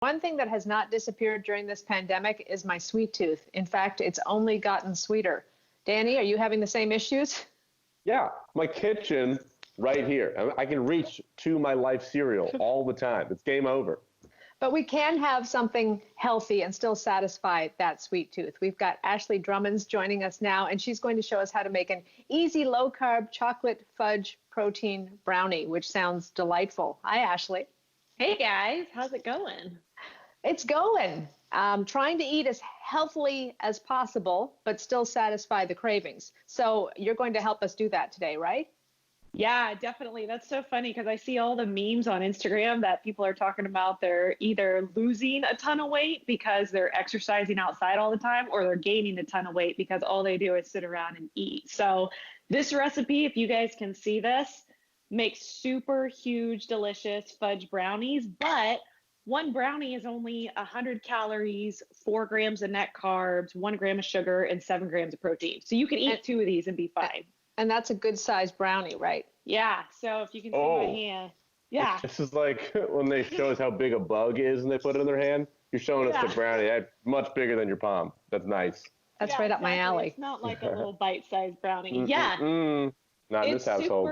One thing that has not disappeared during this pandemic is my sweet tooth. In fact, it's only gotten sweeter. Danny, are you having the same issues? Yeah, my kitchen right here. I can reach to my life cereal all the time. It's game over. But we can have something healthy and still satisfy that sweet tooth. We've got Ashley Drummonds joining us now, and she's going to show us how to make an easy low-carb chocolate fudge protein brownie, which sounds delightful. Hi, Ashley. Hey guys, how's it going? It's going. Trying to eat as healthily as possible, but still satisfy the cravings. So you're going to help us do that today, right? Yeah, definitely. That's so funny because I see all the memes on Instagram that people are talking about they're either losing a ton of weight because they're exercising outside all the time, or they're gaining a ton of weight because all they do is sit around and eat. So this recipe, if you guys can see this, makes super huge, delicious fudge brownies, but one brownie is only 100 calories, 4 grams of net carbs, 1 gram of sugar, and 7 grams of protein. So you can eat 2 of these and be fine. And that's a good sized brownie, right? Yeah. So if you can see my hand. Yeah. This is like when they show us how big a bug is and they put it in their hand. You're showing us the brownie. That's much bigger than your palm. That's nice. That's right up my alley. It's not like a little bite-sized brownie. Yeah. Not in this household.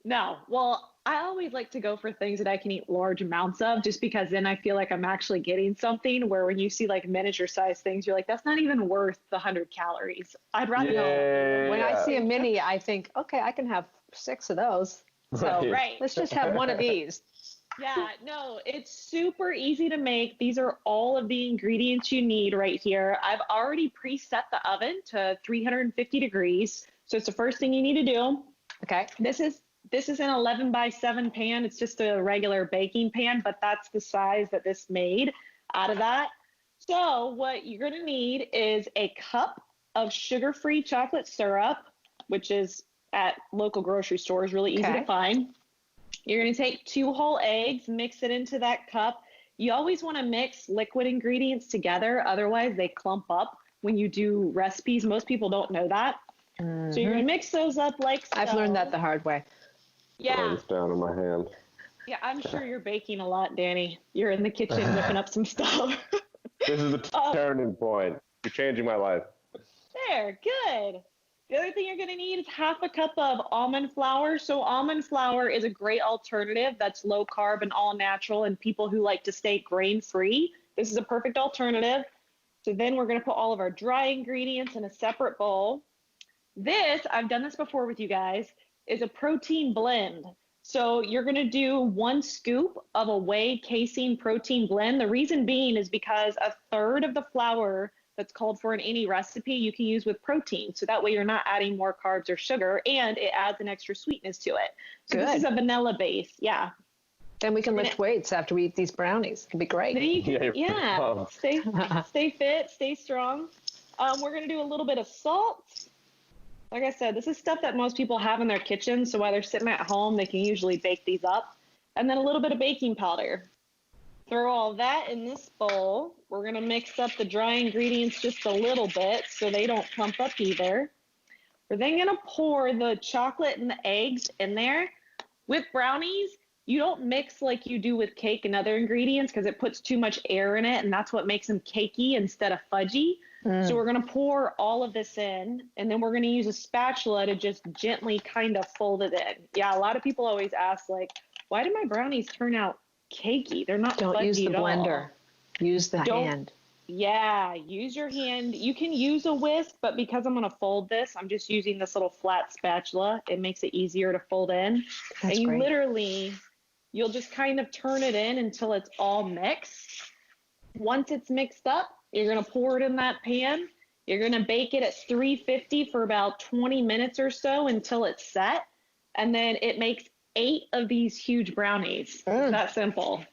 No. Well, I always like to go for things that I can eat large amounts of, just because then I feel like I'm actually getting something, where when you see like miniature size things, you're like, that's not even worth the 100 calories. I'd rather when I see a mini, I think, okay, I can have 6 of those. So let's just have one of these. Yeah, no, it's super easy to make. These are all of the ingredients you need right here. I've already preset the oven to 350 degrees. So it's the first thing you need to do. Okay. This is an 11 by 7 pan. It's just a regular baking pan, but that's the size that this made out of that. So what you're going to need is a cup of sugar-free chocolate syrup, which is at local grocery stores, really easy to find. You're going to take 2 whole eggs, mix it into that cup. You always want to mix liquid ingredients together. Otherwise, they clump up when you do recipes. Most people don't know that. So you're going to mix those up like so. I've learned that the hard way. Yeah. It's down in my hand. Yeah, I'm sure you're baking a lot, Danny. You're in the kitchen whipping up some stuff. This is the turning point. You're changing my life. There, good. The other thing you're going to need is half a cup of almond flour. So almond flour is a great alternative that's low carb and all natural, and people who like to stay grain free, this is a perfect alternative. So then we're going to put all of our dry ingredients in a separate bowl. This, I've done this before with you guys, is a protein blend. So you're going to do 1 scoop of a whey casein protein blend. The reason being is because 1/3 of the flour that's called for in any recipe you can use with protein. So that way you're not adding more carbs or sugar, and it adds an extra sweetness to it. So this is a vanilla base. Yeah. Then we can lift weights after we eat these brownies. It'll be great. Then you can, stay fit, stay strong. We're going to do a little bit of salt. Like I said, this is stuff that most people have in their kitchen, so while they're sitting at home, they can usually bake these up. And then a little bit of baking powder. Throw all that in this bowl. We're going to mix up the dry ingredients just a little bit so they don't clump up either. We're then going to pour the chocolate and the eggs in there. With brownies, you don't mix like you do with cake and other ingredients because it puts too much air in it, and that's what makes them cakey instead of fudgy. So we're going to pour all of this in, and then we're going to use a spatula to just gently kind of fold it in. Yeah, a lot of people always ask, like, why do my brownies turn out cakey? They're not fudgy. Don't use the blender. All. Use the hand. Yeah, use your hand. You can use a whisk, but because I'm going to fold this, I'm just using this little flat spatula. It makes it easier to fold in. That's and you great. Literally, you'll just kind of turn it in until it's all mixed. Once it's mixed up, you're going to pour it in that pan. You're going to bake it at 350 for about 20 minutes or so until it's set. And then it makes 8 of these huge brownies. It's that simple.